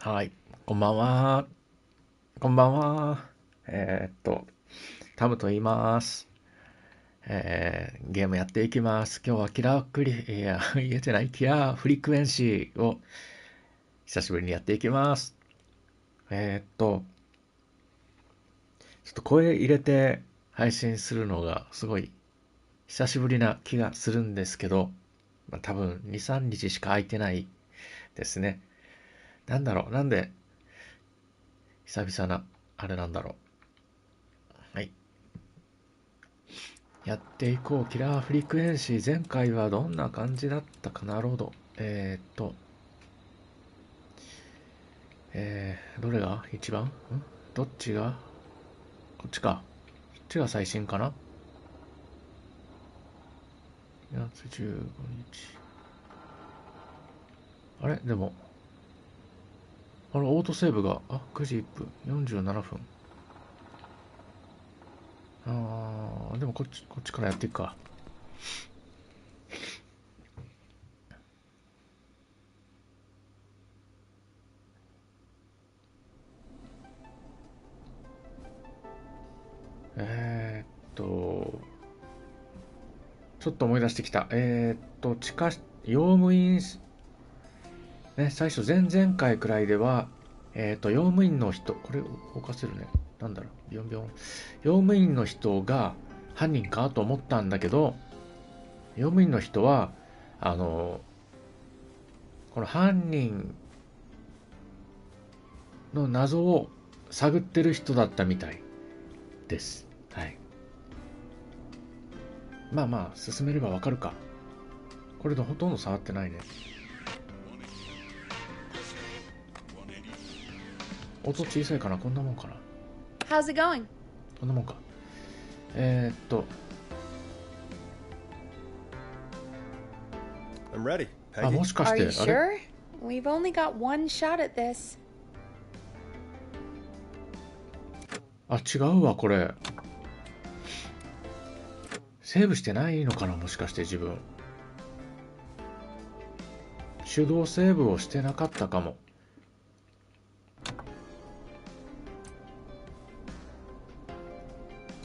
はい、こんばんは。こんばんは。タムと言います。ゲームやっていきます。今日はキラークリ、いや、言えてない、キラーフリクエンシーを久しぶりにやっていきます。ちょっと声入れて配信するのがすごい久しぶりな気がするんですけど、多分2、3日しか空いてないですね。なんだろう、なんで久々な、あれなんだろう。はい。やっていこう。キラーフリクエンシー。前回はどんな感じだったかな。ロード。どれが一番どっちがこっちか。こっちが最新かな。2月15日。あれでも、オートセーブが、9時1分、47分。でもこっちからやっていくか。えーっと、ちょっと思い出してきた。用務員、ね、最初前々回くらいでは、用務員の人、これ動かせるね。なんだろう、ビヨンビヨン。用務員の人が犯人かと思ったんだけど、用務員の人は、この犯人の謎を探ってる人だったみたいです。はい。まあまあ、進めればわかるか。これでほとんど触ってないね。音小さいかな。こんなもんかな。How's it going? こんなもんか。えーっと、I'm ready, も Peggy. しかし Are て、you あれ sure? We've only got one shot at this. 違うわ、これ。セーブしてないのかな、もしかして自分。手動セーブをしてなかったかも。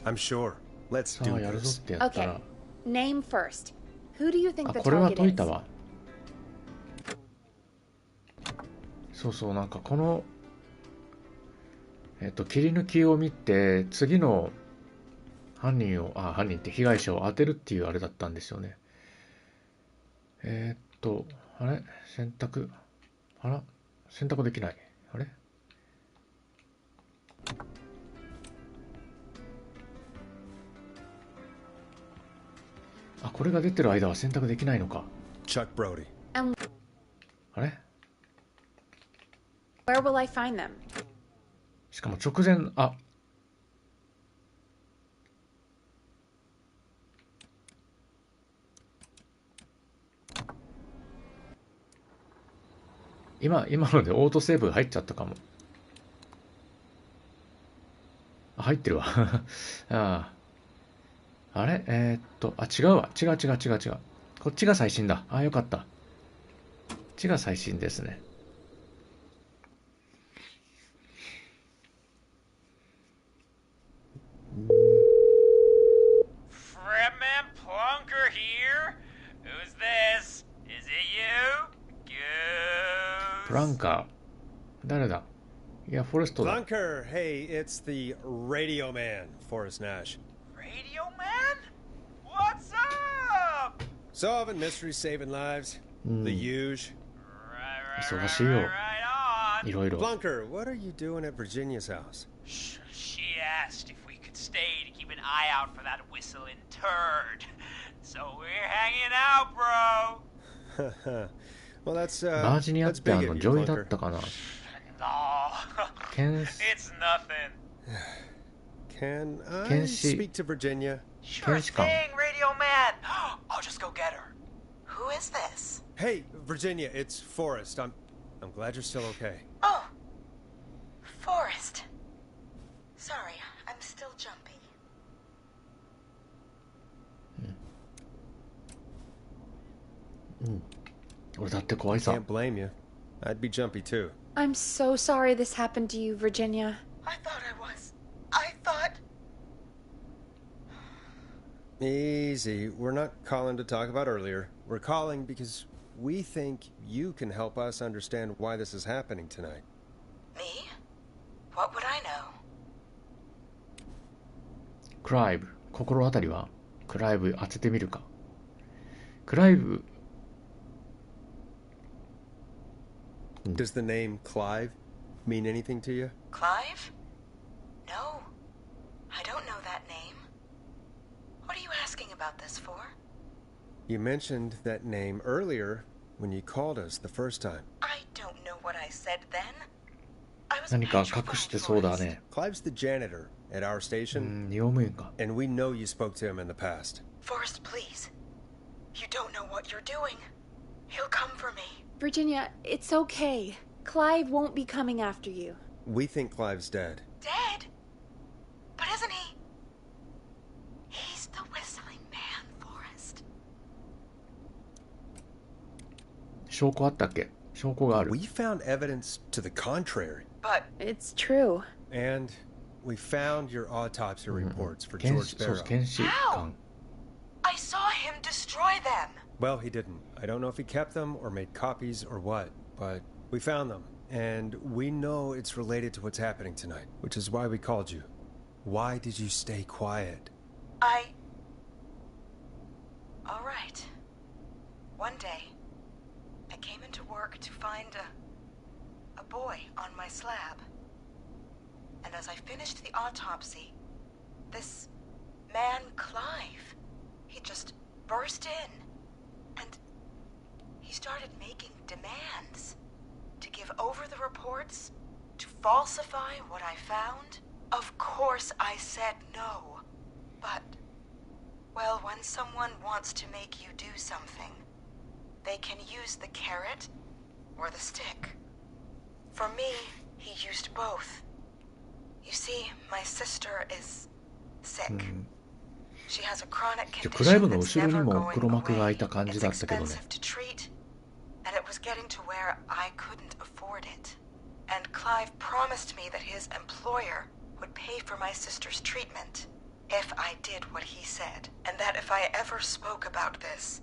I'm sure. Let's さ do あ、やるぞっ this. てやったら。 Okay, name first. Who do you think the これは target 解いた is? わ。そうそう、なんかこの、切り抜きを見て、次の犯人って被害者を当てるっていうあれだったんですよね。えーっと、あれ選択、選択できない。あれこれが出てる間は選択できないのか。Chuck Brody. And あれ where will I find them? しかも直前、今のでオートセーブ入っちゃったかも。入ってるわ。あれ違うわ。違う。こっちが最新だ。よかった。こっちが最新ですね。Fredman Plunker here? Who's this? Is it you? プラン Goose? カー。誰だいや、フォレストだ。 Bunker, hey, it's the radio man, Forrest Nash. Radio Man? What's up? Solving mysteries, saving lives. The huge. Right, 忙しいよ。 right い on. ろいろ。 Bunker, what are you doing at Virginia's house? She asked if we could stay to keep an eye out for that whistling turd. So we're hanging out, bro. Well, that's バージニアっ that's て big of 女 you, 医だっ Bunker. たかな。 No. 検 It's nothing. Can I Can she- speak to Virginia? Sure Can't come. thing, Radio Man. I'll just go get her. Who is this? Hey, Virginia, it's Forrest. I'm glad you're still okay. Oh, Forrest. Sorry, I'm still jumpy. 俺だって怖いさ。 Can't blame you. I'd be jumpy too. I'm so sorry this happened to you, Virginia. I thought I was. I thought. Easy. We're not calling to talk about earlier. We're calling because we think you can help us understand why this is happening tonight. Me? What would I know? クライブ、心当たりは？クライブ当ててみるか。クライブ、Does the name Clive mean anything to you? Clive? No. I don't know that name. What are you asking about this for? You mentioned that name earlier when you called us the first time. I don't know what I said then. I was 何か隠してそうだね。Clive's the janitor at our う station, ん、用務員か。 and we know you spoke to him in the past. Forrest, please. You don't know what you're doing. He'll come for me. Virginia, it's okay. Clive won't be coming after you. We think Clive's dead. Dead? But isn't he? He's the whistling man, Forrest. 証拠あったっけ？証拠がある。 We found evidence to the contrary. But It's true. And we found your autopsy reports for 検 George 視、そう Sparrow. 検視官。 I saw him destroy them. Well, he didn't. I don't know if he kept them or made copies or what, but we found them. And we know it's related to what's happening tonight, which is why we called you. Why did you stay quiet? All right. One day, I came into work to find a boy on my slab. And as I finished the autopsy, this man, Clive, he just burst in. And he started making demands to give over the reports, to falsify what I found. Of course I said no. But, well, when someone wants to make you do something, they can use the carrot or the stick. For me, he used both. You see, my sister is sick. She has a chronic クライブ condition の that's 後ろに never も going 黒幕が away. いた感じ It's だったけどね。 expensive to treat, and it was getting to where I couldn't afford it. And Clive promised me that his employer would pay for my sister's treatment if I did what he said, and that if I ever spoke about this,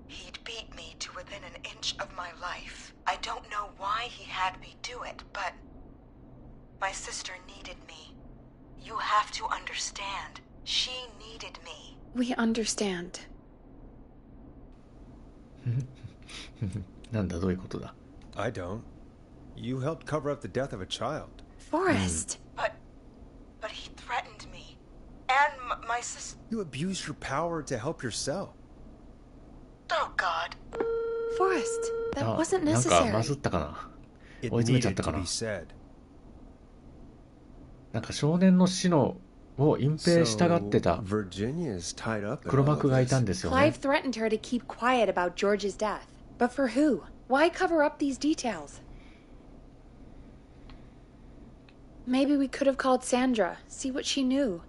he'd beat me to within an inch of my life. I don't know why he had me do it, but my sister needed me. You have to understand. She needed me. We understand. なんだ、どういうことだ。 I don't. You helped cover up the death of a child. Forrest! But he threatened me. And my sister... You abused your power to help yourself. Oh, God. Forrest, that あ、 wasn't なんかま necessary. ずったかな。 It 追い詰めちゃっ needed たか to な be。said. なんか少年の死のを隠蔽したがってた So, Virginia is tied up in 黒 all 幕 of がいたん this. ですよね。 Clive threatened her to keep quiet about George's death. But for who? Why cover up these details? Maybe we could have called Sandra, see what she knew.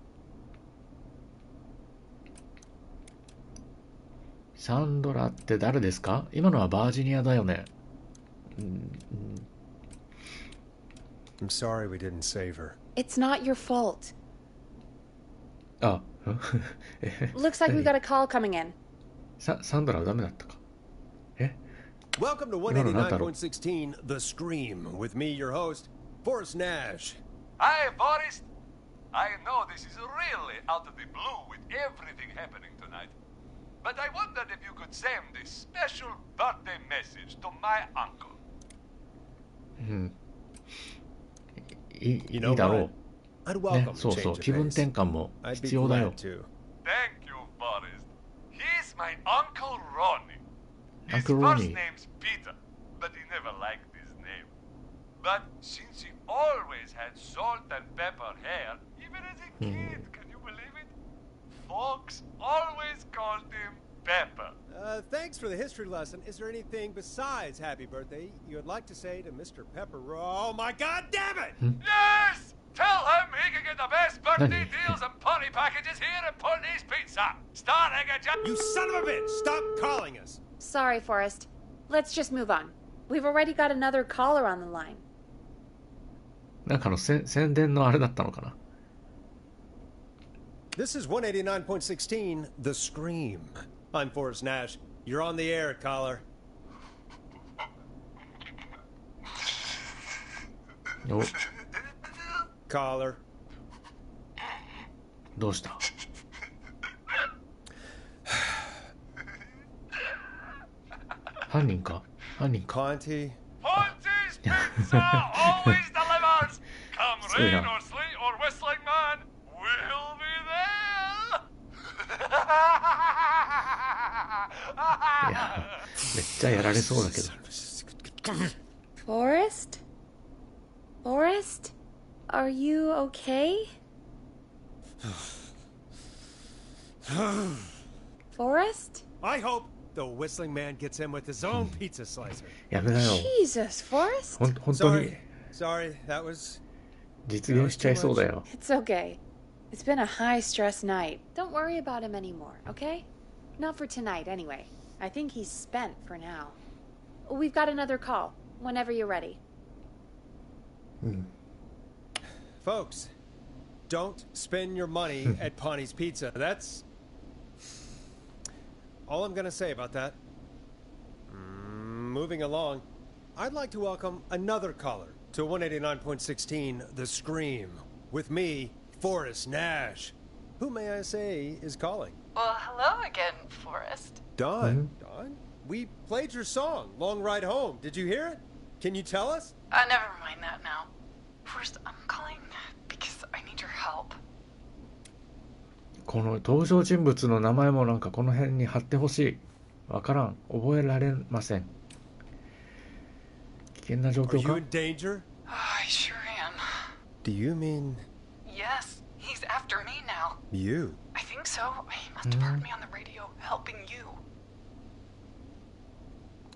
サンドラって誰ですか？今のはバージニアだよね。I'm sorry we didn't save her. It's not your fault. あ、 Looks like we got a call coming in. サンドラはダメだったか。え？ Welcome to 189.16 The Scream with me, your host, Forrest Nash. Hi, Forrest. I know this is really out of the blue with everything happening tonight. But I wondered if you could send this special birthday message to my uncle. い You い know だ what? ろ I'd う。ね welcome、 a そうそう、 change 気 of 分 pace. 転換も I'd be 必要だよ。 glad to. Thank you, Forrest. He's my Uncle Ronnie. His Uncle first Ronnie. name's Peter, but he never liked his name. But since he always had salt and pepper hair, even as a kid, can you believe it? Folks always called him Pepper. Thanks for the history lesson. Is there anything besides happy birthday you would like to say to Mr. Pepper? Oh, my God damn it! Yes! Tell him he can get the best birthday Nani? deals and party packages here at Putney's Pizza. Starting at just... You son of a bitch! Stop calling us! Sorry, Forrest. Let's just move on. We've already got another caller on the line. なんかの宣伝のあれだったのかな。 This is 189.16, The Scream. I'm Forrest Nash. You're on the air, caller. お、 Caller. どうした？犯人か？犯人か？ Conti. Ponty's Pizza always delivers. Come Sweet, rain huh? or sleet or whistling man, we'll be there. いや、めっちゃやられそうだけど。 Forrest? Forrest? Are you okay? Forrest? I hope the whistling man gets in with his own pizza slicer. やめなよ。 Jesus, Forrest? 本当に Sorry, that was... 実現しちゃいそうだよ。 It's okay. It's been a high-stress night. Don't worry about him anymore, okay? Not for tonight, anyway. I think he's spent for now. We've got another call, whenever you're ready. Folks, don't spend your money at Ponty's Pizza. That's all I'm going to say about that. Moving along, I'd like to welcome another caller to 189.16, The Scream, with me, Forrest Nash. Who, may I say, is calling? Well, hello again, Forrest. Dawn. Dawn? We played your song, Long Ride Home. Did you hear it? Can you tell us? Never mind that now. First, I'm calling because I need your help. この登場人物の名前もなんかこの辺に貼ってほしい。わからん。覚えられません。危険な状 Are 況 you か？ in danger? I sure am. Do you mean Yes, he's after me now. you? I think so. He must have heard me on the radio helping you.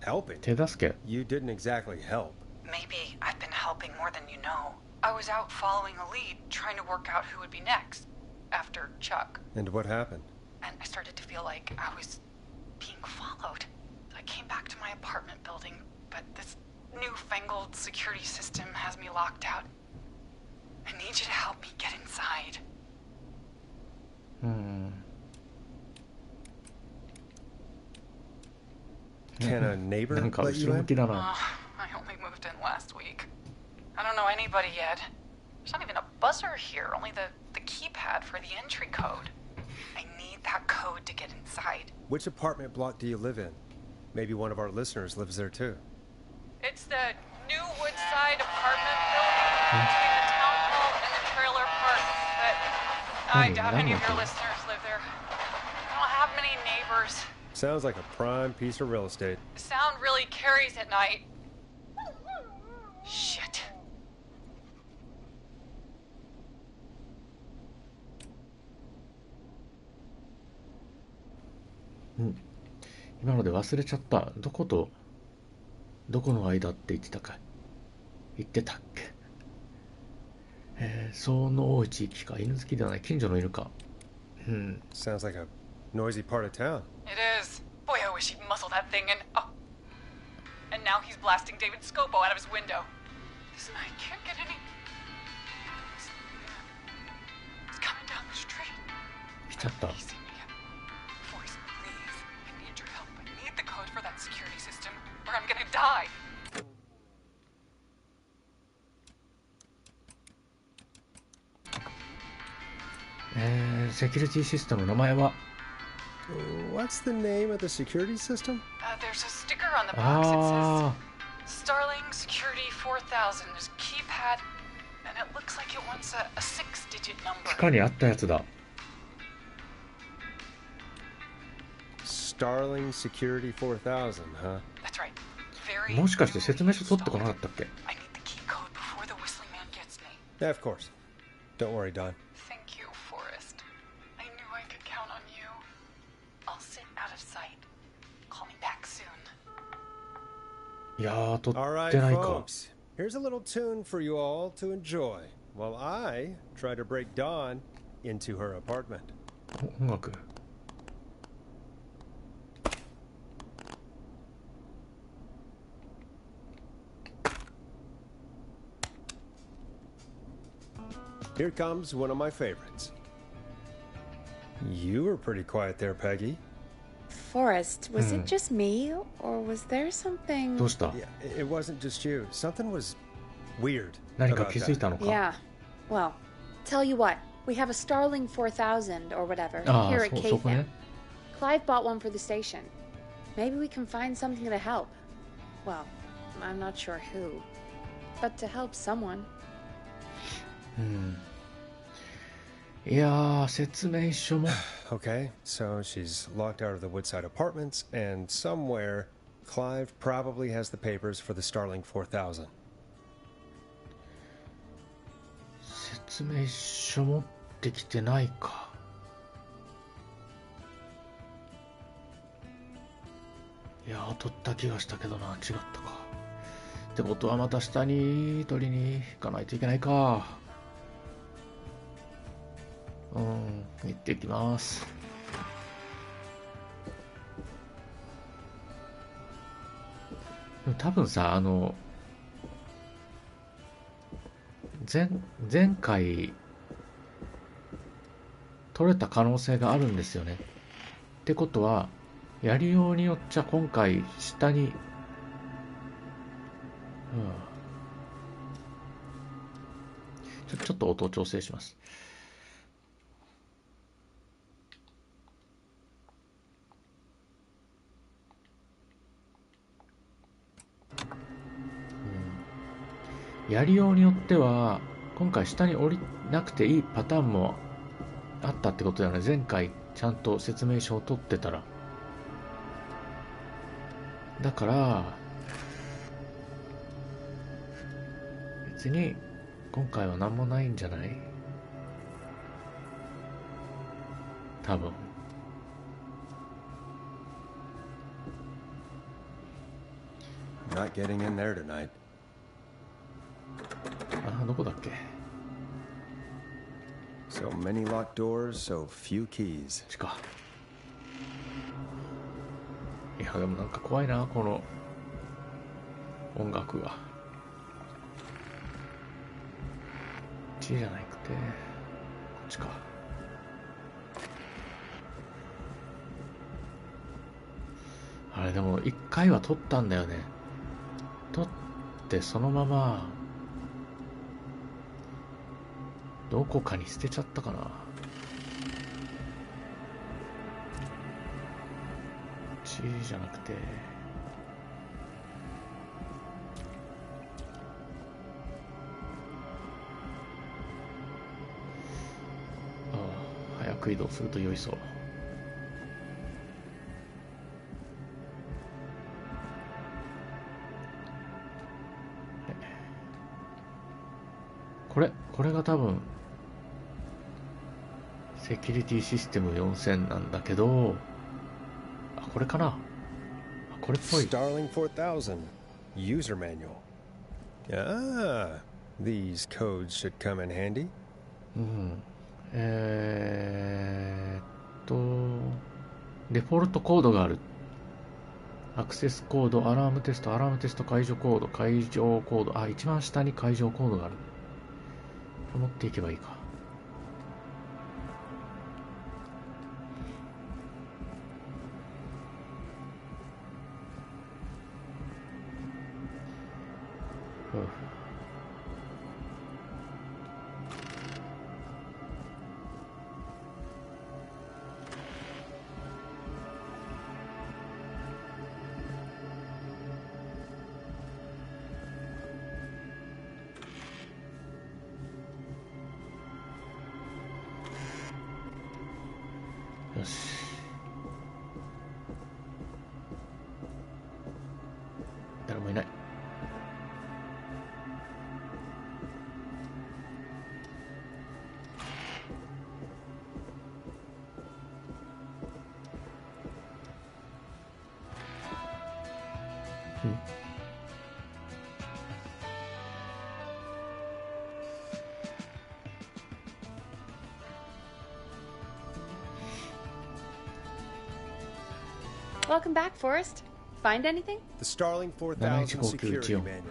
Helping? 手助け。 You didn't exactly help. Maybe I've been helping more than you know. I was out following a lead, trying to work out who would be next, after Chuck. And what happened? And I started to feel like I was being followed. I came back to my apartment building, but this newfangled security system has me locked out. I need you to help me get inside. Can a neighbor なんか let 後 you ろ向 in? きだ Oh, な。 I only moved in last week. I don't know anybody yet. There's not even a buzzer here, only the keypad for the entry code. I need that code to get inside. Which apartment block do you live in? Maybe one of our listeners lives there too. It's the new Woodside apartment building between the town hall and the trailer park. But I doubt any of your listeners live there. I don't have many neighbors. Sounds like a prime piece of real estate. Sound really carries at night. Shit. 今ので忘れちゃった。どことどこの間って言ってたか。言ってたっけ。その多い地域か。犬好きではない近所の犬か。Sounds like a noisy part of town. It is. Boy, I wish he'd muscle that thing and... Oh. And now he's blasting David Scopo out of his window. Listen, I can't get any... He's coming down the street. 来ちゃった。 He's seen me yet. Voice, please. I need your help. I need the code for that security system, or I'm gonna die. セキュリティシステムの名前は What's the name of the security system? There's a sticker on the box. It あ says Starling Security 4000. There's a keypad, and it looks like it wants a 6-digit あ、 number. 地下にあったやつだ。 Starling Security 4000, huh? That's right. Very もしかして説明書 newly 取ってこなか installed. ったっけ？ I need the key code before the whistling man gets me. Yeah, of course. Don't worry, Don. Thank you, Forrest. I knew I could count on you. I'll sit out of sight. Call me back soon. いやー、取 All っ right, てないか。 folks. Here's a little tune for you all to enjoy while I try to break Dawn into her apartment. 音楽。Here comes one of my favorites. You were pretty quiet there, Peggy. Forrest, was it just me, or was there something? どうした？ Yeah, it wasn't just you. Something was weird 何か about 気づい that. たのか？ Yeah. Well, tell you what, we have a Starling 4000 or whatever あ here あ、 at そこ KFM. ね。Clive bought one for the station. Maybe we can find something to help. Well, I'm not sure who, but to help someone. いやー、説明書も。 Okay, so she's locked out of the Woodside Apartments, and somewhere, Clive probably has the papers for the Starling 4000. 説明書持ってきてないか。いやー、取った気がしたけどな、違ったか。ってことはまた下に取りに行かないといけないか。行ってきます。でも多分さ、前回取れた可能性があるんですよね。ってことは、やりようによっちゃ今回下に、ちょっと音を調整します。やりようによっては今回下に降りなくていいパターンもあったってことだよね。前回ちゃんと説明書を取ってたら。だから別に今回は何もないんじゃない？多分。Not getting in there tonight. どこだっけ？ So many locked doors, so few keys. か。いやでもなんか怖いな、この音楽が。G じゃなくてこっちか。あれでも一回は撮ったんだよね。撮ってそのままどこかに捨てちゃったかな。G じゃなくて早く移動すると酔いそう。これが多分セキュリティシステム4000なんだけど、これかな。これっぽい。 Starling 4000 user manual. Ah, these codes should come in handy. デフォルトコードがある。アクセスコード、アラームテスト、解除コード、解除コード。一番下に解除コードがある。持っていけばいいか。よし。誰もいない。Welcome back, Forrest. Find anything? The Starling 4000 security manual.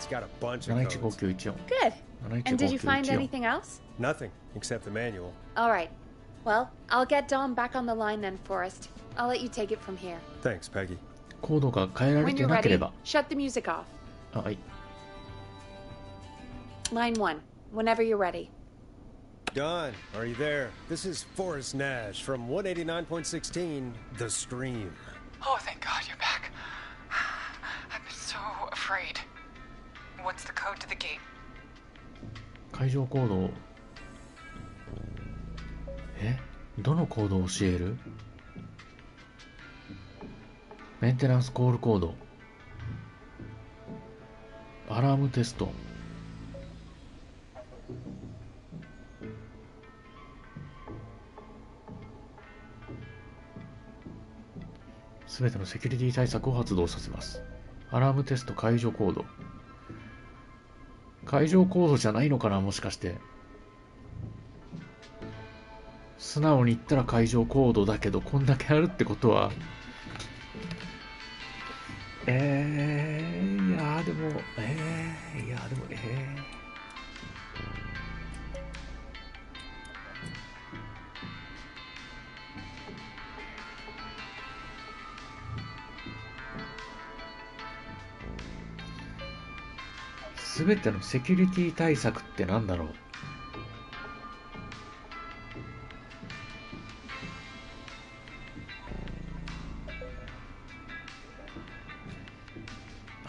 It's got a bunch of codes. 715914 Good. And did you find 715914 anything else? Nothing except the manual. All right. Well, I'll get Dom back on the line then, Forrest. I'll let you take it from here. Thanks, Peggy. コードが変えられ When て you're なけれ ready, ば shut the music off. はい Line 1, whenever you're ready. Don, are you there? This is Forrest Nash from 189.16, The Scream. Oh, thank God you're back. I've been so afraid. What's the code to the gate? 会場コードをどのコードを教える？メンテナンスコールコード、アラームテスト、すべてのセキュリティ対策を発動させます。アラームテスト解除コード。解除コードじゃないのかな、もしかして。素直に言ったら解除コードだけど、こんだけあるってことは、いやーでも、すべてのセキュリティ対策ってなんだろう。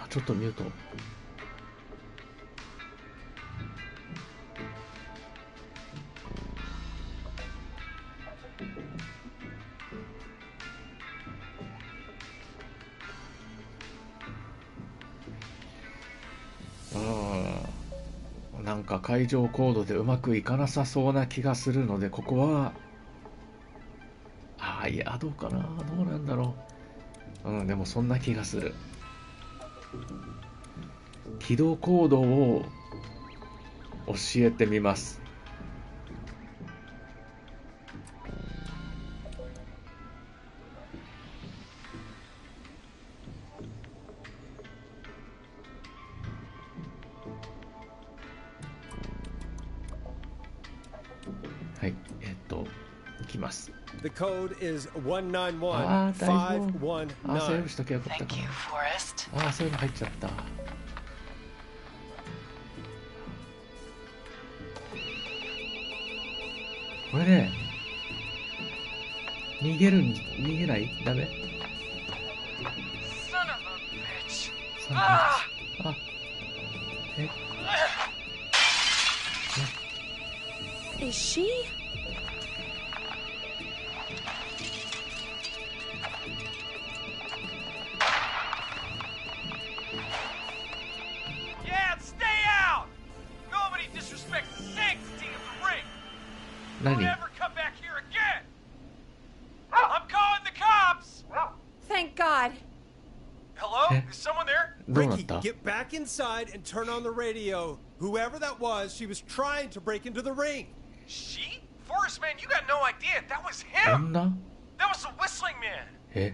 ちょっとミュート。なんか会場コードでうまくいかなさそうな気がするので、ここはいや、どうかな、どうなんだろう。でもそんな気がする。起動コードを教えてみます。はい、いきます。The code is 191519. セーブしときゃよかったか Thank you, な。 Forrest. セーブ入っちゃった。これね、逃げない？ダメ？ Son of a bitch. え Is she? Yeah, stay out! Nobody disrespects the sanctity of the ring! 何？ Don't ever come back here again! I'm calling the cops! Thank God. Hello? Eh? Is someone there? どうなっ Ricky, た？ get back inside and turn on the radio. Whoever that was, she was trying to break into the ring. She? Forrest, man, you got no idea. That was him! 女？ That was the whistling man! え？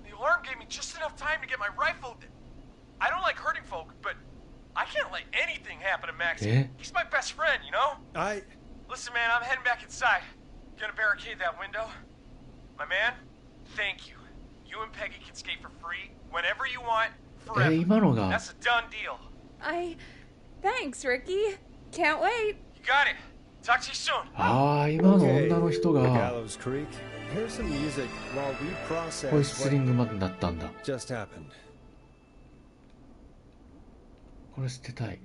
The alarm gave me just enough time to get my rifle. I don't like hurting folk, but I can't let anything happen to Max. Eh? He's my best friend, you know? Listen, man, I'm heading back inside. Gonna barricade that window. My man, thank you. You and Peggy can skate for free whenever you want, forever. 今のが That's a done deal. Thanks, Ricky. Can't wait. You got it. Talk to you soon. 今の女の人が Gallows Creek. Here's some music while we ホイ process スリングまでだったんだ。 what just happened. これ捨てたい。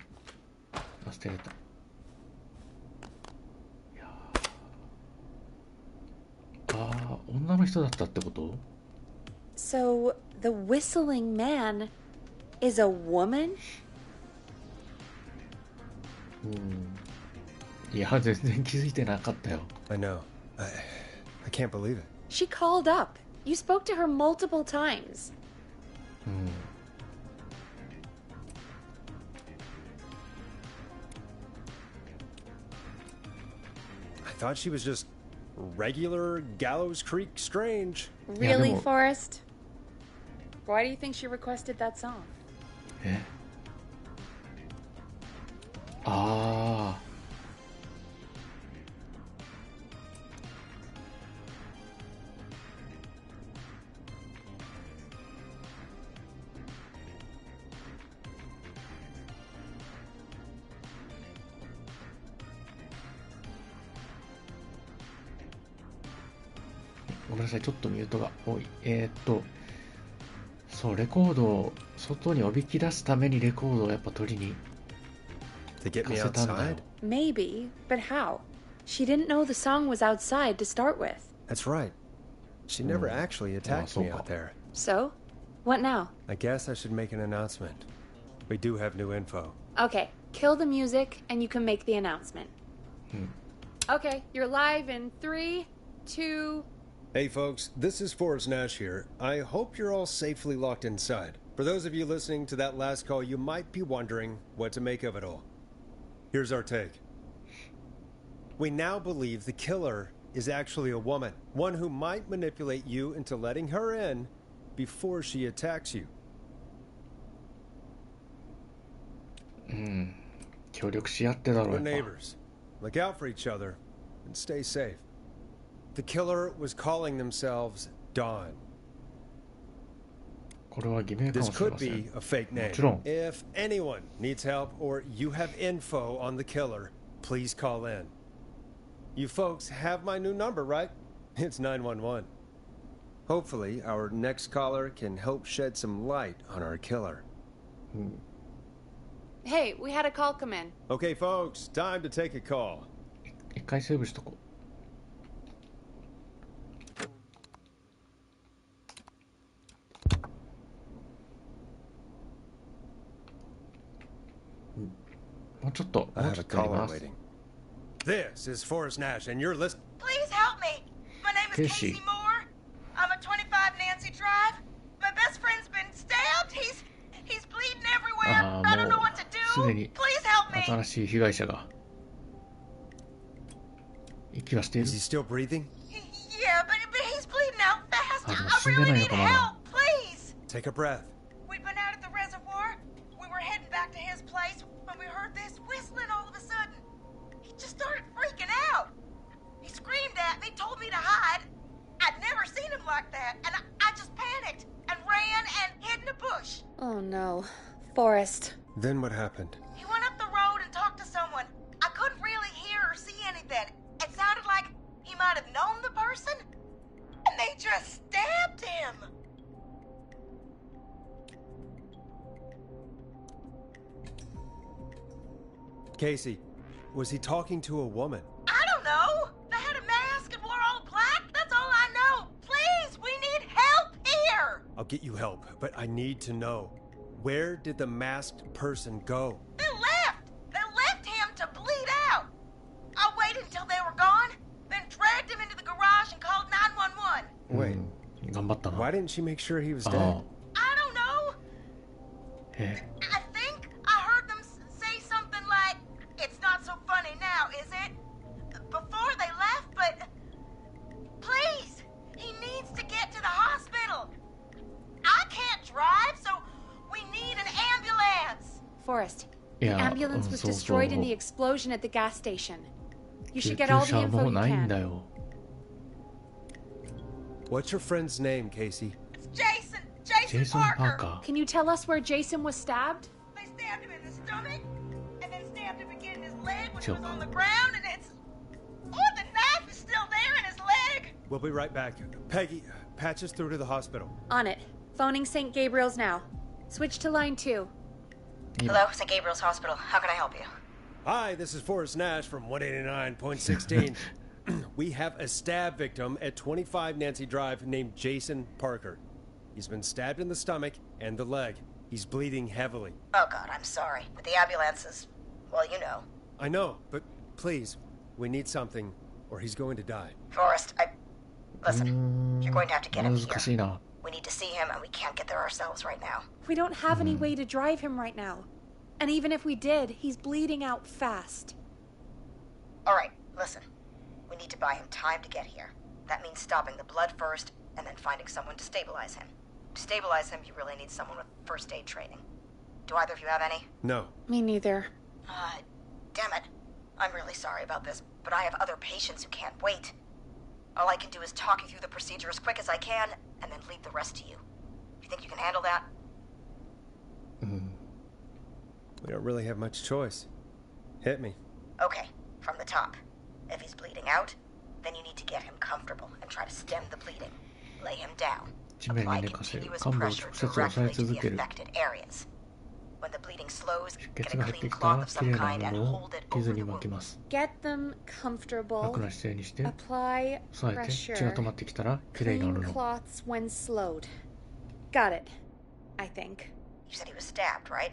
捨てれた。いや女の人だったってこと？ So, the whistling man is a woman? いや、全然気づいてなかったよ。 I know. I can't believe it. She called up. You spoke to her multiple times. I thought she was just regular Gallows Creek Strange. Really, well- Forrest? Why do you think she requested that song? ごめんなさい、ちょっとミュートが多い。そう、レコードを外におびき出すためにレコードをやっぱ取りに To get 行か me せたんだよ。 outside? Maybe, but how? She didn't know the song was outside to start with. That's right. She never actually attacked me so- out there. So? What now? I guess I should make an announcement. We do have new info. Okay, kill the music and you can make the announcement. Okay, you're live in 3, 2... Hey folks, this is Forrest Nash here. I hope you're all safely locked inside. For those of you listening to that last call, you might be wondering what to make of it all. Here's our take. We now believe the killer is actually a woman, one who might manipulate you into letting her in before she attacks you. 協力し合ってだろ We're う、やっぱ。 neighbors. Look out for each other and stay safe. The killer was calling themselves Dawn. これは偽名か This もしれ could ません。 be a fake name. もちろん。 If anyone needs help or you have info on the killer, please call in. You folks have my new number, right? It's 911. Hopefully, our next caller can help shed some light on our killer. Hey, we had a call come in. Okay, folks, time to take a call. 一回セーブしとこう。もうちょっと、 I もう have ちょ a っとやり caller ます。 waiting. This is Forrest Nash, and you're listening. Please help me. My name is Casey. Casey Moore. I'm at 25 Nancy Drive. My best friend's been stabbed. He's bleeding everywhere. I don't know what to す do. でに Please help me. 新しい被害者が息はしている Is he still breathing? Yeah, but he's bleeding out fast. Ah, I really need help. Please. Take a breath. We'd been out at the reservoir. We were heading back to his place when we heard this whistling all of a sudden. He just started freaking out. He screamed at me, told me to hide. I'd never seen him like that, and I just panicked and ran and hid in a bush. Oh no. Forrest. Then what happened? He went up the road and talked to someone. I couldn't really hear or see anything. It sounded like he might have known the person, and they just stabbed him. Casey, was he talking to a woman? I don't know. They had a mask and wore all black. That's all I know. Please, we need help here. I'll get you help, but I need to know. Where did the masked person go? They left. They left him to bleed out. I waited until they were gone, then dragged him into the garage and called 911. Wait, 頑張ったな。 why didn't she make sure he was あ dead? あ、 I don't know. え I think I heard them say something like, "It's not so funny now, is it?" Before they left, but please, he needs to get to the hospital. I can't drive, so we need an ambulance. Forrest.い The や、 ambulance was そうそう destroyed in the explosion at the gas station. You 救 should 急 get all the 車はも info う you ないんだ can. よ。 What's your friend's name, Casey? It's Jason. Jason ジェイソン・パー Parker. カー。 Can you tell us where Jason was stabbed? They stabbed him in the stomach, and then stabbed him again in his leg when he was on the ground, and it's... Oh, the knife is still there in his leg! We'll be right back. Peggy, patch us through to the hospital. On it. Phoning St. Gabriel's now. Switch to line 2. Hello, St. Gabriel's Hospital. How can I help you? Hi, this is Forrest Nash from 189.16. We have a stab victim at 25 Nancy Drive named Jason Parker. He's been stabbed in the stomach and the leg. He's bleeding heavily. Oh, God, I'm sorry. But the ambulance is... Well, you know. I know, but please, we need something or he's going to die. Forrest, Listen, you're going to have to get him 難しい here. な。 We need to see him, and we can't get there ourselves right now. We don't have any way to drive him right now. And even if we did, he's bleeding out fast. All right, listen. We need to buy him time to get here. That means stopping the blood first, and then finding someone to stabilize him. To stabilize him, you really need someone with first aid training. Do either of you have any? No. Me neither. Damn it. I'm really sorry about this, but I have other patients who can't wait. All I can do is talk you through the procedure as quick as I can, and then leave the rest to you. You think you can handle that? We don't really have much choice. Hit me. Okay, from the top. If he's bleeding out, Then you need to get him comfortable and try to stem the bleeding. Lay him down. 地面に寝かせる。患部を直接押さえ続ける。 When the bleeding slows, 出 get 血 a が減って clean きたら cloth of き some れい kind な and ものを hold it 傷 over に the 巻き wound. ます。 Get them 楽 comfortable. な姿勢にして Apply 押さえて血が pressure. 止まってきたらきれいな Clean 布。 cloths when slowed. Got it. I think. You said he was stabbed, right?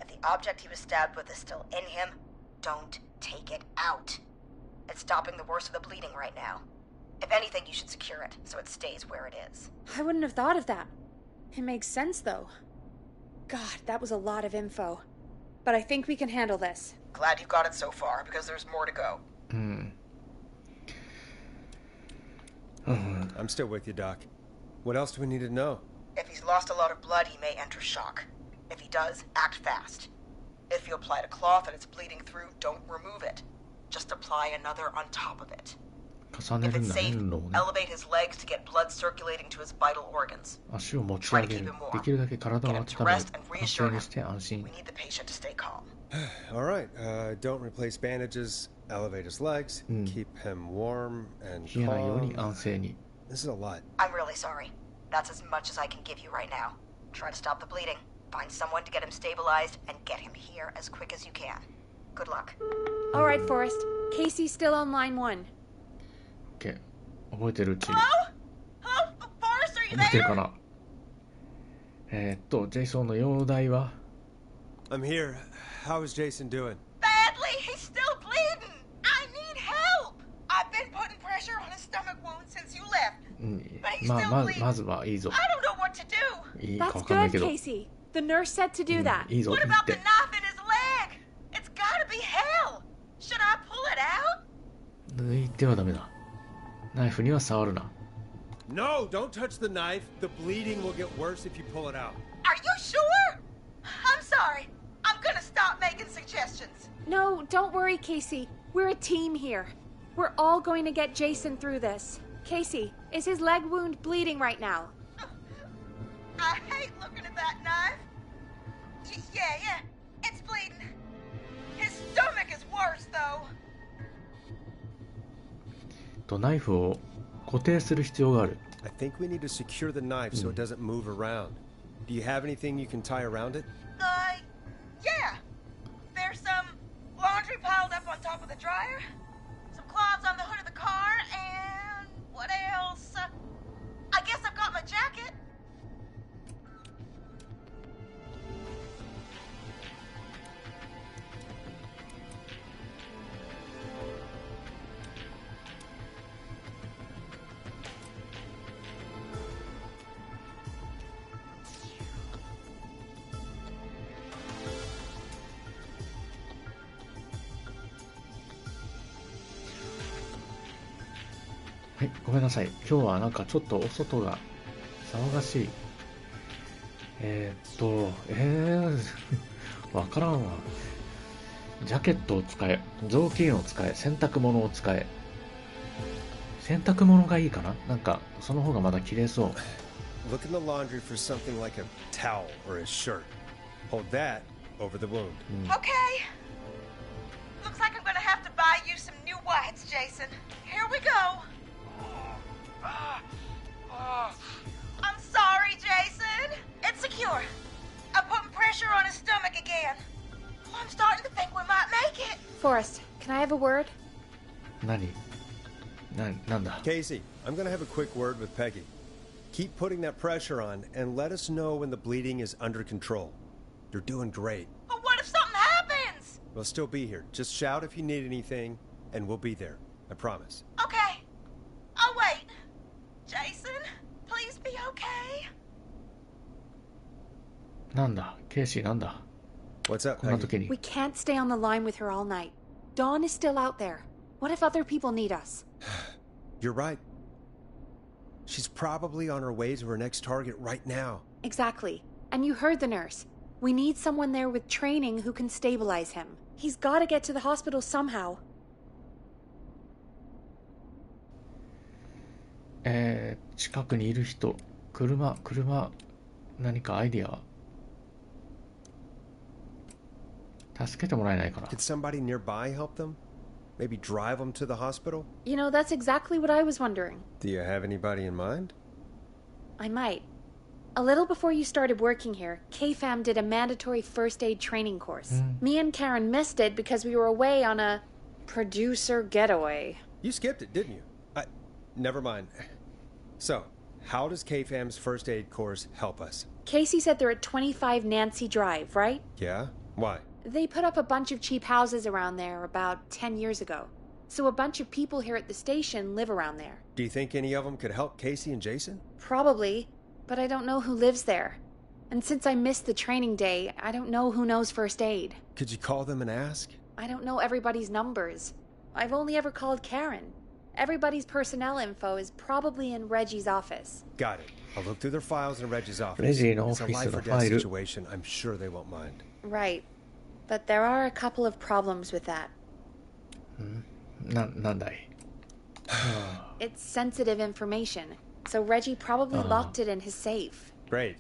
If the object he was stabbed with is still in him, don't take it out. It's stopping the worst of the bleeding right now. If anything, you should secure it so it stays where it is. I wouldn't have thought of that. It makes sense, though. God, that was a lot of info. But I think we can handle this. Glad you got it so far, because there's more to go. I'm still with you, Doc. What else do we need to know? If he's lost a lot of blood, he may enter shock. If he does, act fast. If you applied a cloth and it's bleeding through, don't remove it. Just apply another on top of it. 重ね If るん it's だね safe, 布をね。 elevate his legs to get blood circulating to his vital organs. 足を持ち上げる。できるだけ体を温める。安静にして安心 We。need the patient to stay calm. All right. Don't replace bandages. Elevate his legs. Keep him warm and 冷えないように calm. 安静に。 This is a lot. I'm really sorry. That's as much as I can give you right now. Try to stop the bleeding. Find someone to get him stabilized and get him here as quick as you can. Good luck. All right, Forrest. Casey's still on line 1. OK。覚えてるうちに。 Hello? Forrest, are you 覚えてる there? かな。ジェイソンの容体は I'm here. How is Jason doing? Badly. He's still bleeding. I need help. I've been putting pressure on his stomach wound since you left. まずはいいぞ。 I don't know what to do. いいか That's わかんない good, けど。 Casey. The nurse said to do that. いいぞっ What て言っ about the て。 knife in his leg? It's gotta be hell. Should I pull it out? 抜いてはダメだ。ナイフには触るな。 No, don't touch the knife. The bleeding will get worse if you pull it out. Are you sure? I'm sorry. I'm gonna stop making suggestions. No, don't worry, Casey. We're a team here. We're all going to get Jason through this. Casey, is his leg wound bleeding right now? I hate looking at that knife. Yeah. It's bleeding. His stomach is worse, though. ナイフを固定する必要がある。 I think we need to secure the knife so it doesn't move around. Do you have anything you can tie around it? Yeah. There's some laundry piled up on top of the dryer, some cloths on the hood of the car, and what else? I guess I've got my jacket.「はい、ごめんなさい。今日はなんかちょっとお外が騒がしい。わからんわ。ジャケットを使え、雑巾を使え、洗濯物を使え。洗濯物がいいかな？なんかその方がまだ綺麗そう。 Look in the laundry for something like a towel or a shirt. Hold that over the wound. Okay. Looks like I'm gonna have to buy you some new whites, Jason. Here we go. I'm sorry, Jason. It's secure. I'm putting pressure on his stomach again. I'm starting to think we might make it. Forrest, can I have a word? なんだ。 Casey, I'm going to have a quick word with Peggy. Keep putting that pressure on and let us know when the bleeding is under control. You're doing great. But what if something happens? We'll still be here. Just shout if you need anything, and we'll be there. I promise. Okay. I'll wait. Jason, please be okay. なんだ、ケイシーなんだ。 What's up, こんな Peggy? 時に。 We can't stay on the line with her all night. Dawn is still out there. What if other people need us? You're right. She's probably on her way to her next target right now. Exactly. And you heard the nurse. We need someone there with training who can stabilize him. He's got to get to the hospital somehow. 近くにいる人、車、何かアイディアは助けてもらえないかな。 Could somebody nearby help them? Maybe drive them to the hospital? You know, that's exactly what I was wondering. Do you have anybody in mind? I might. A little before you started working here, KFAM did a mandatory first aid training course. Me and Karen missed it because we were away on a producer getaway. You skipped it, didn't you? Never mind. So, how does KFAM's first aid course help us? Casey said they're at 25 Nancy Drive, right? Yeah? Why? They put up a bunch of cheap houses around there about 10 years ago. So a bunch of people here at the station live around there. Do you think any of them could help Casey and Jason? Probably, but I don't know who lives there. And since I missed the training day, I don't know who knows first aid. Could you call them and ask? I don't know everybody's numbers. I've only ever called Karen. Everybody's personnel info is probably in Reggie's office. Got it. I'll look through their files in Reggie's office. ReggieのオIt's フ a ィス life の or フ death ァイル。 situation. I'm sure they won't mind. Right. But there are a couple of problems with that. なんだい It's sensitive information, so Reggie probably locked it in his safe. Great.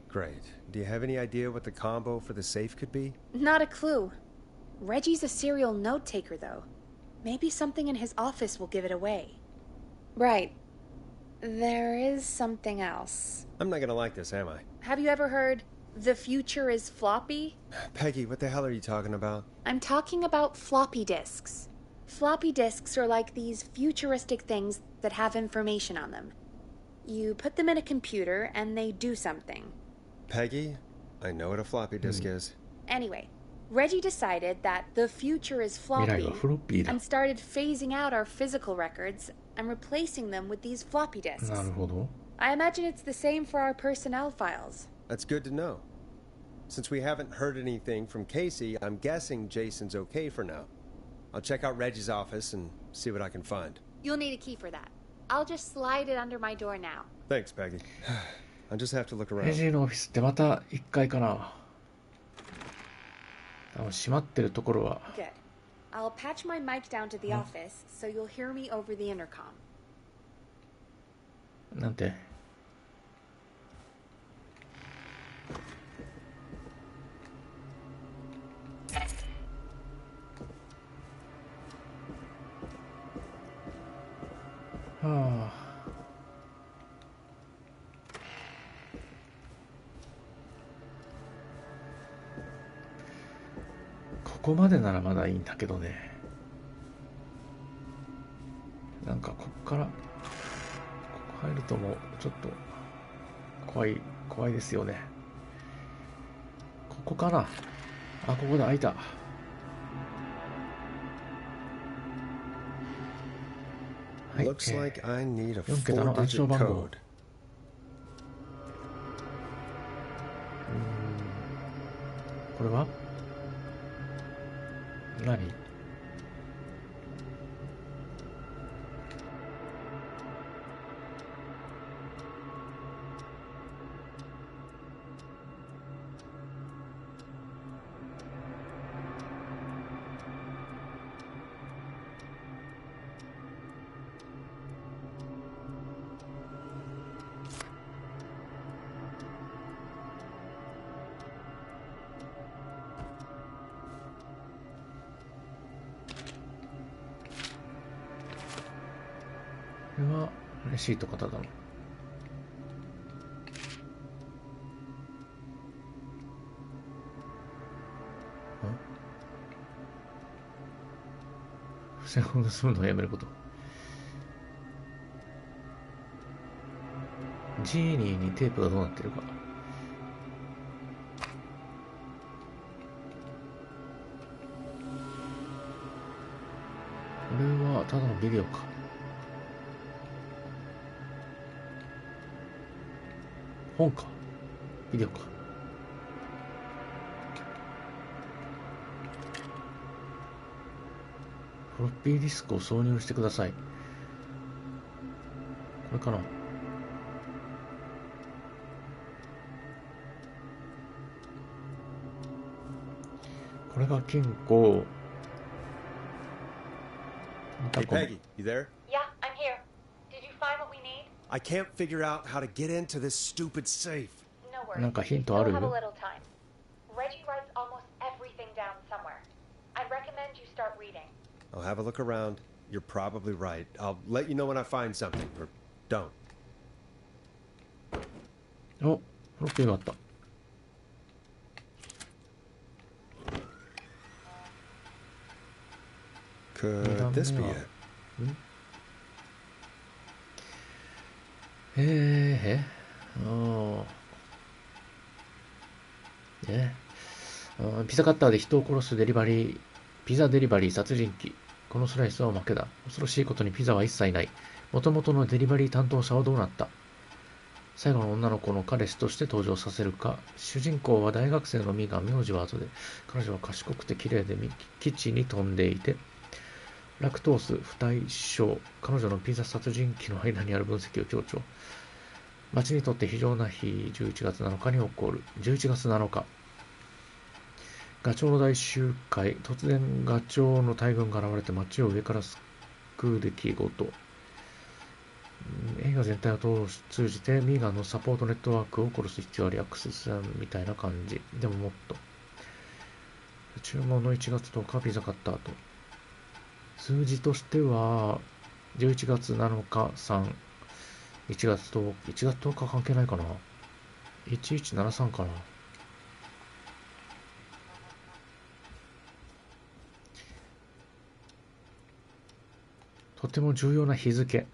Great. Do you have any idea what the combo for the safe could be? Not a clue. Reggie's a serial note taker, though. Maybe something in his office will give it away. Right. There is something else. I'm not gonna like this, am I? Have you ever heard, the future is floppy? Peggy, what the hell are you talking about? I'm talking about floppy disks. Floppy disks are like these futuristic things that have information on them. You put them in a computer and they do something. Peggy, I know what a floppy disk is. Anyway, Reggie decided that the future is 未来 floppy はフロッピーだ and started phasing out our physical records and replacing them with these floppy disks. なるほど I imagine it's the same for our personnel files. That's good to know. Since we haven't heard anything from Casey, I'm guessing Jason's okay for now. I'll check out Reggie's office and see what I can find. You'll need a key for that. I'll just slide it under my door now. Thanks, Peggy. I'll just have to look レ around. ジのオフィスってまた1階かな多分閉まってるところは Good. I'll patch my mic down to the office so you'll hear me over the intercom. なんてはあここまでならまだいいんだけどねなんかこっからここ入るともうちょっと怖いですよねここかなあここだ開いたはい、Looks like I need a 4桁の暗証 4-digit 番号 code. これは何これはレシート型だろ付箋を盗むのをやめることジーニーにテープがどうなってるかこれはただのビデオか本かビデオかフロッピーディスクを挿入してくださいこれかなこれが金庫 Hey, Peggy, you there? Yeah, I'm here. Did you find what we need? I can't figure out how to get into this stupid safe. No worries. なんかヒン We トあ still る have a little time. Reggie writes almost everything down somewhere. I'd recommend you start reading. I'll have a look around. You're probably right. I'll let you know when I find something, or don't. お、ロッケがあった。Could this be it? ピザカッターで人を殺すピザデリバリー殺人鬼。このスライスは負けだ。恐ろしいことにピザは一切ない。元々のデリバリー担当者はどうなった？最後の女の子の彼氏として登場させるか。主人公は大学生のミが名字は後で。彼女は賢くて綺麗で基地に飛んでいて、ラクトース不対称。彼女のピザ殺人鬼の間にある分析を強調。街にとって非常な日、11月7日に起こる。11月7日。ガチョウの大集会。突然ガチョウの大群が現れて街を上から救う出来事。映画全体を通じてミーガンのサポートネットワークを殺す必要ありアクセスみたいな感じ。でももっと。注文の1月10日ピザ買った後。数字としては、11月7日3、1月10日関係ないかな。1173かな。とても重要な日付。だ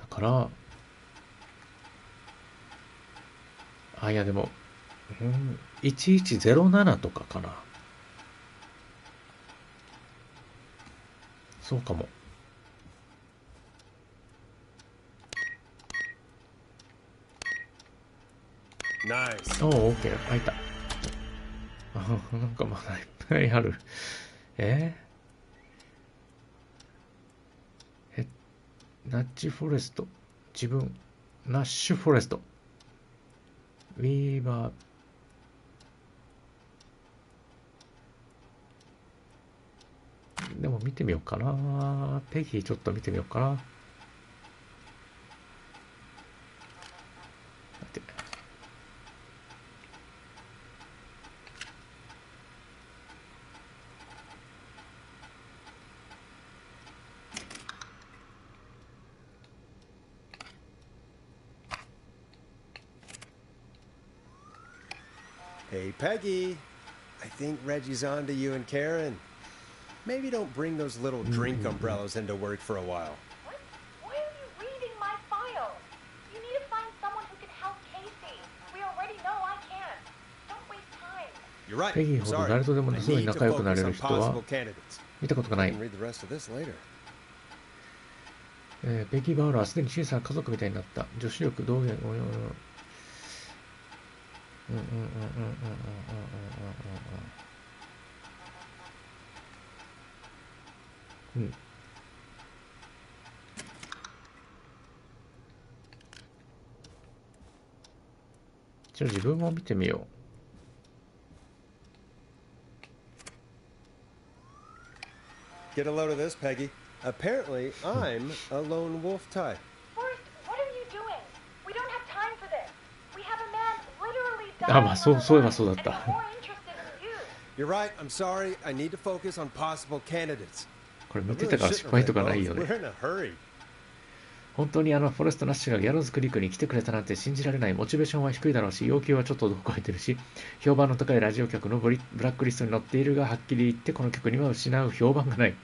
から、いやでも、1107とかかな。そうかも。ナイス。おー、オッケー、開いた。なんかまだいっぱいある。ナッチフォレスト。ナッシュフォレスト。ウィーバー。でも見てみようかな。ペギーちょっと見てみようかな。待って。Hey, Peggy. I think Reggie's on to you and Karen. Maybe don't bring those little drink umbrellas into work for a while. What? Why are you reading my file? You need to find someone who can help Casey. We already know I can't. Don't waste time. You're right. ペギーほど誰とでもすぐに仲良くなれる人は見たことがない。Read the rest of this later. ペギー・バウラーはすでに小さな家族みたいになった。女子力、道元、じゃあ自分も見てみよう。Get a load of this, Peggy. Apparently, I'm a lone wolf type. Forrest, what are you doing? We don't have time for this. We have a man literally う。 dying まあそういえばそうだっ and た。 we're more interested in you. You're right. I'm sorry. I need to focus on possible candidates. これ見てたから失敗とかないよね。 We're in a hurry. 本当にフォレスト・ナッシュがギャローズクリックに来てくれたなんて信じられない。モチベーションは低いだろうし、要求はちょっとどこかえてるし、評判の高いラジオ局のブラックリストに載っているが、はっきり言ってこの曲には失う評判がない。フ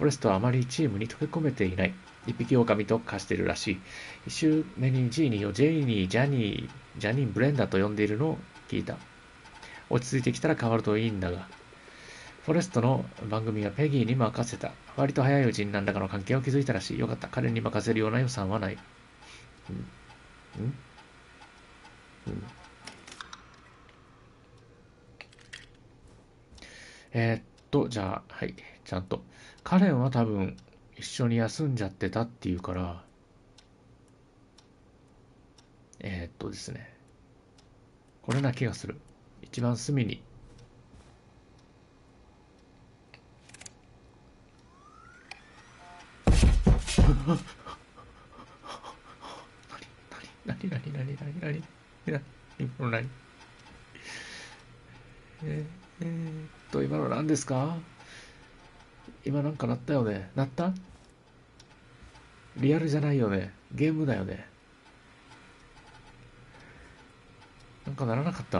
ォレストはあまりチームに溶け込めていない。一匹狼と化しているらしい。一周目にジーニーをジェイニー、ジャニー、ブレンダーと呼んでいるのを聞いた。落ち着いてきたら変わるといいんだが。フォレストの番組はペギーに任せた。割と早いうちに何らかの関係を築いたらしい。よかった。彼に任せるような予算はない。じゃあ、はい。ちゃんと。カレンは多分一緒に休んじゃってたっていうから、ですね。これな気がする。一番隅に。何今の何ですか？今なんか鳴ったよね。鳴った？リアルじゃないよね。ゲームだよね。なんかならなかった？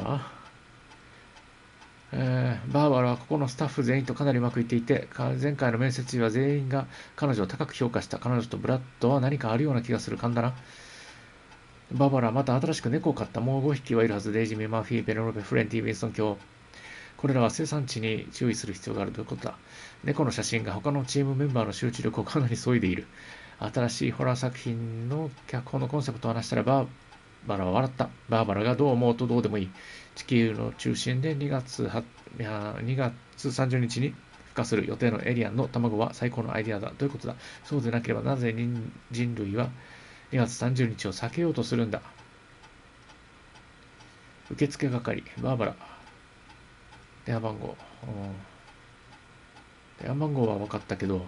バーバラはここのスタッフ全員とかなりうまくいっていて、前回の面接時は全員が彼女を高く評価した。彼女とブラッドは何かあるような気がする。勘だな。バーバラはまた新しく猫を飼った。もう5匹はいるはず。デイジー、マーフィー、ペネロペ、フレンティ、ウィンストン卿。これらは生産地に注意する必要があるということだ。猫の写真が他のチームメンバーの集中力をかなり削いでいる。新しいホラー作品の脚本のコンセプトを話したらバーバラは笑った。バーバラがどう思うとどうでもいい。地球の中心で2月30日に孵化する予定のエイリアンの卵は最高のアイデアだということだ。そうでなければなぜ人類は2月30日を避けようとするんだ。受付係、バーバラ。電話番号。電話番号は分かったけど、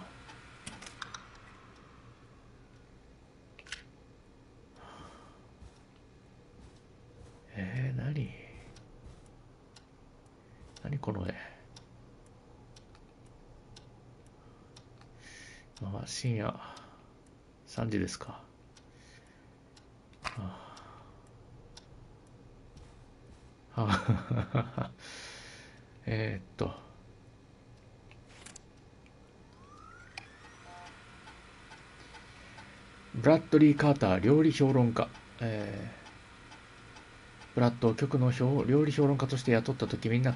何この絵。まあ、深夜3時ですか。ブラッドリー・カーター料理評論家。ブラッドを局の料理評論家として雇ったときみんな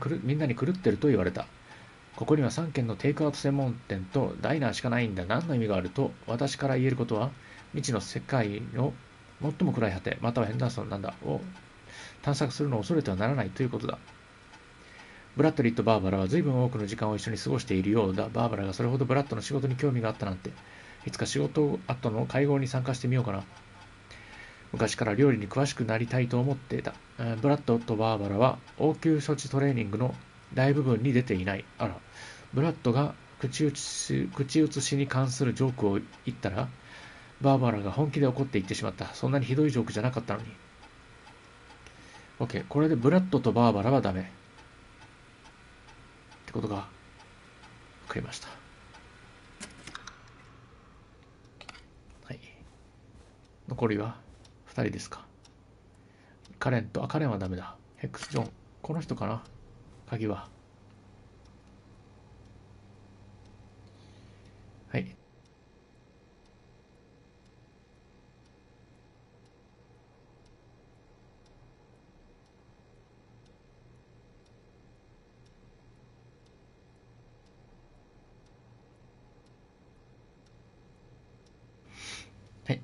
に狂ってると言われた。ここには3軒のテイクアウト専門店とダイナーしかないんだ。何の意味があると私から言えることは、未知の世界の最も暗い果て、またはヘンダーソンなんだを探索するのを恐れてはならないということだ。ブラッドリーとバーバラは随分多くの時間を一緒に過ごしているようだ。バーバラがそれほどブラッドの仕事に興味があったなんて、いつか仕事後の会合に参加してみようかな。昔から料理に詳しくなりたいと思っていた。ブラッドとバーバラは応急処置トレーニングの大部分に出ていない。あら、ブラッドが口移しに関するジョークを言ったら、バーバラが本気で怒って言ってしまった。そんなにひどいジョークじゃなかったのに。OK、これでブラッドとバーバラはダメ。ってことが分かりました。はい。残りは2人ですか。カレンはダメだ。ヘックス・ジョン。この人かな、鍵は。はい。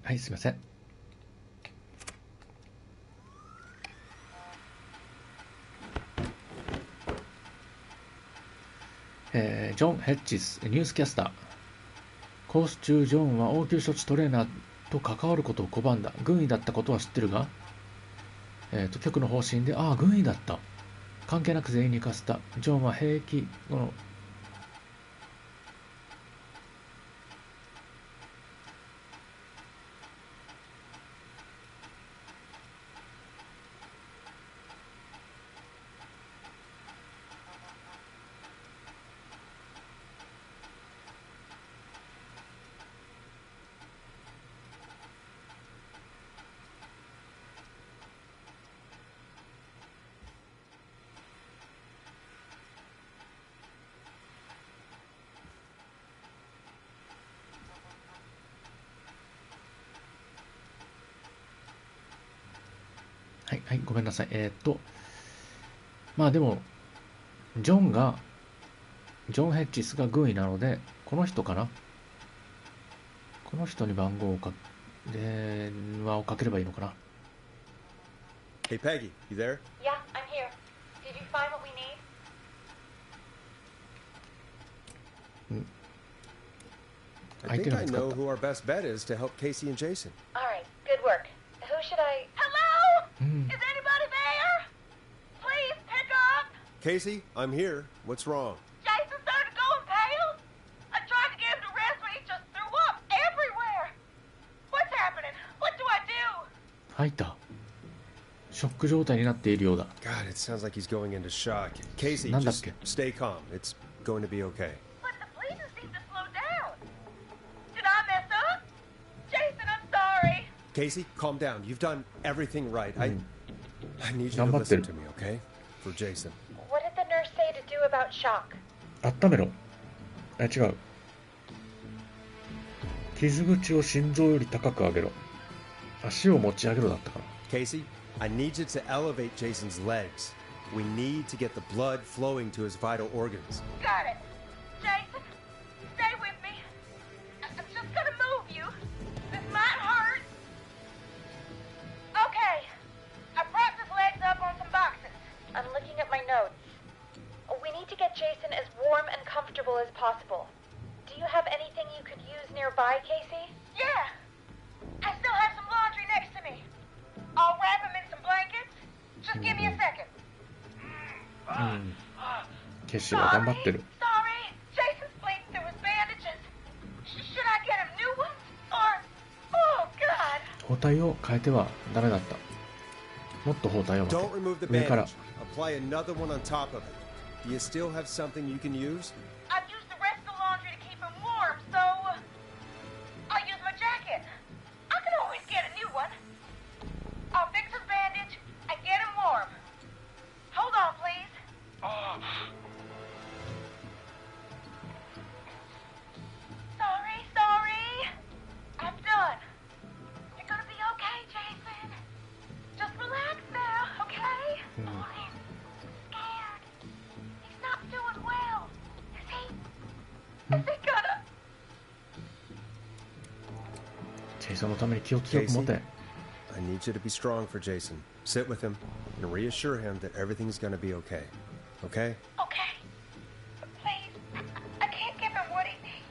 はい、すいません。ジョン・ヘッジス、ニュースキャスター。コース中、ジョンは応急処置トレーナーと関わることを拒んだ。軍医だったことは知ってるが、局の方針で、軍医だった。関係なく全員に行かせた。ジョンは兵役後のはい、ごめんなさい。まあでも、ジョンヘッジスが軍医なので、この人かな。この人に電話をかければいいのかな。Hey Peggy, you there? Yeah, I'm here. Did you find what we need? I think I know who our best bet is to help Casey and Jason. All right, good work. Who should I... Hello? Is anybody there? Please pick up. Casey, I'm here. What's wrong? Jason started going pale. I tried to get him to rest, but he just threw up everywhere. What's happening? What do I do? 吐いた。ショック状態になっているようだ。 God, it sounds like he's going into shock. Casey, なんだっ just け? stay calm. It's going to be okay. But the bleeding seemed to slow down. Did I mess up? Jason, I'm sorry. Casey, calm down. You've done everything right. I need you to 頑張ってる。 listen to me, okay? For Jason. What did the nurse say to do about shock? 温めろ。違う。傷口を心臓より高く上げろ。足を持ち上げろだったかな。 Casey, I need you to elevate Jason's legs. We need to get the blood flowing to his vital organs. Got it. Jason, stay with me. I'm just gonna move you. This might hurt. Okay. I propped his legs up on some boxes. I'm looking at my notes. We need to get Jason as warm and comfortable as possible. Do you have anything you could use nearby, Casey? Yeah. I still have some laundry next to me. I'll wrap him in some blankets. Just give me a second. ケシは頑張ってる。 Sorry. Jason's bleeding through his bandages. Should I get him new ones? Or... Oh, God. 包帯を変えてはダメだった。もっと包帯を Don't remove the 上から。 bandage. Apply another one on top of it. Do you still have something you can use? I've used the rest of the laundry to keep him warm, so... I'll use my jacket. I can always get a new one. I'll fix his bandage and get him warm. Hold on, please. Sorry. I'm done. You're gonna be okay, Jason. Just relax now, okay? Oh, he's scared. He's not doing well. Is he gonna... ジェイソンのために気を強く持て。 I need you to be strong for Jason. Sit with him and reassure him that everything's going to be okay. Okay? Okay. But please, I can't give him what he needs.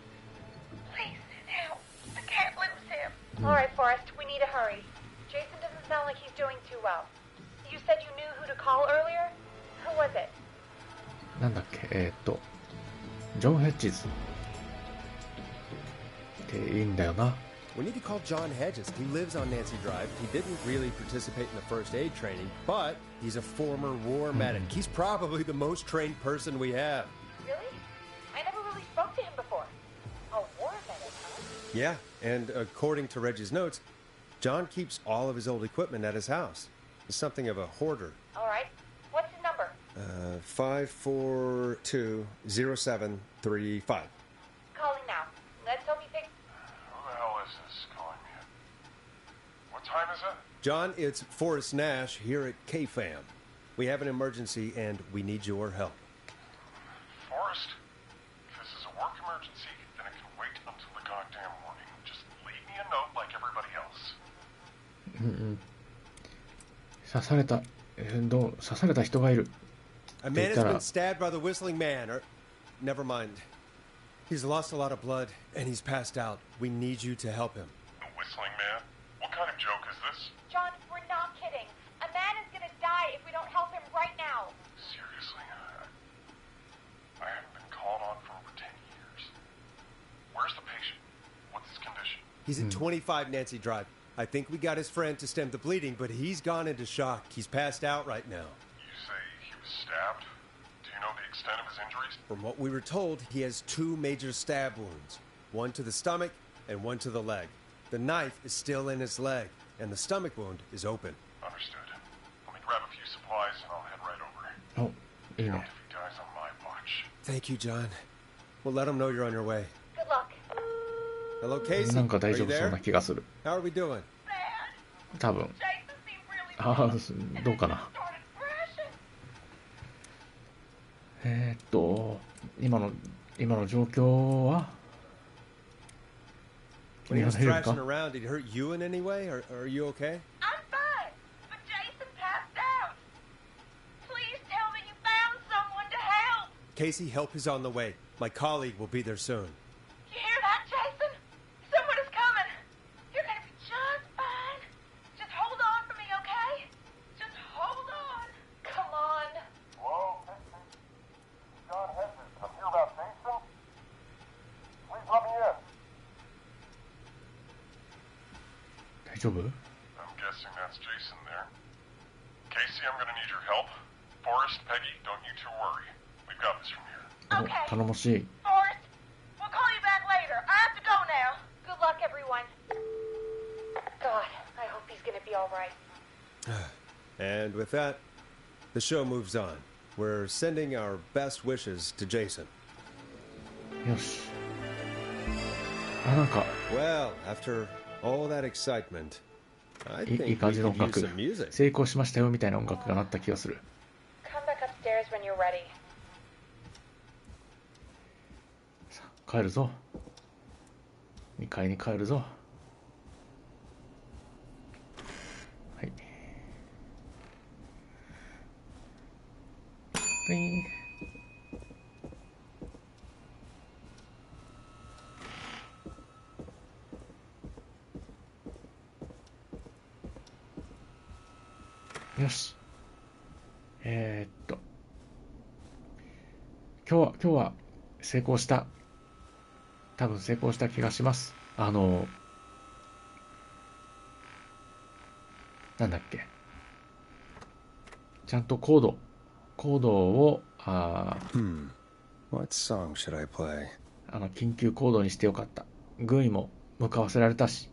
Please, help. I can't lose him. All right, Forrest, we need to hurry. Jason doesn't sound like he's doing too well. You said you knew who to call earlier? Who was it? なんだっけ、ジョン・ヘッジズっていいんだよな。 We need to call John Hedges. He lives on Nancy Drive. He didn't really participate in the first aid training, but he's a former war medic. He's probably the most trained person we have. Really? I never really spoke to him before. A war medic, huh? Yeah, and according to Reggie's notes, John keeps all of his old equipment at his house. He's something of a hoarder. All right. What's his number? 5420735. Calling now. Let's hope he picks... Who the hell is this calling me? What time is it? John, it's Forrest Nash here at KFAM. We have an emergency and we need your help. Forrest? If this is a work emergency, then it can wait until the goddamn morning. Just leave me a note like everybody else. 刺された人がいる。 A man has been stabbed by the whistling man, or... Never mind. He's lost a lot of blood, and he's passed out. We need you to help him. The whistling man? What kind of joke is this? John, we're not kidding. A man is gonna die if we don't help him right now. Seriously? I haven't been called on for over 10 years. Where's the patient? What's his condition? He's at 25 Nancy Drive. I think we got his friend to stem the bleeding, but he's gone into shock. He's passed out right now. You say he was stabbed? Do you know the extent of his injuries? From what we were told, he has 2 major stab wounds. One to the stomach and one to the leg. The knife is still in his leg, and the stomach wound is open. Understood. Let me grab a few supplies and I'll head right over. お、いい Not ね。 if he dies on my watch. Thank you, John. We'll let him know you're on your way. Good luck. Hello, Casey. なんか Are 大 you 丈夫そうな there? 気がする。 How are we doing? Bad. 多分。 Jason seemed really ああ、どうかな。 started crashing. 今の状況は When he was 見られるか thrashing around, did he hurt you in any way? Or are you okay? I'm fine, but Jason passed out. Please tell me you found someone to help. Casey, help is on the way. My colleague will be there soon. You hear that, Jason? Someone is coming. You're gonna be just fine. Just hold on for me, okay? Just hold on. Come on. Hello, John Hedges. I'm here about Mason. Please let me in. 大丈夫？ I'm guessing that's Jason there. Casey, I'm gonna need your help. Forrest, Peggy, don't you two worry. We've got this from here. お、 Okay. 頼もしい。 Forrest, we'll call you back later. I have to go now. Good luck, everyone. God, I hope he's gonna be all right. And with that, the show moves on. We're sending our best wishes to Jason. よし。あ、なんか、 Well, after all that excitement, I いい think 感 we じの could 音 use 楽。 some music. 成功しましたよみたいな音楽が鳴った気がする。 Come back upstairs when you're ready. さあ、帰るぞ。2階に帰るぞ。はい。はい。よし。今日は成功した。多分成功した気がします。なんだっけ。ちゃんとコードを、What song should I play? 緊急コードにしてよかった。軍医も向かわせられたし。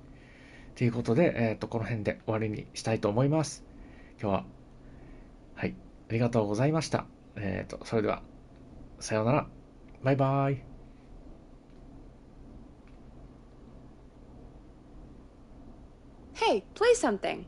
ということで、この辺で終わりにしたいと思います。今日は、はい、ありがとうございました。それでは、さようなら。バイバイ。Hey, play something.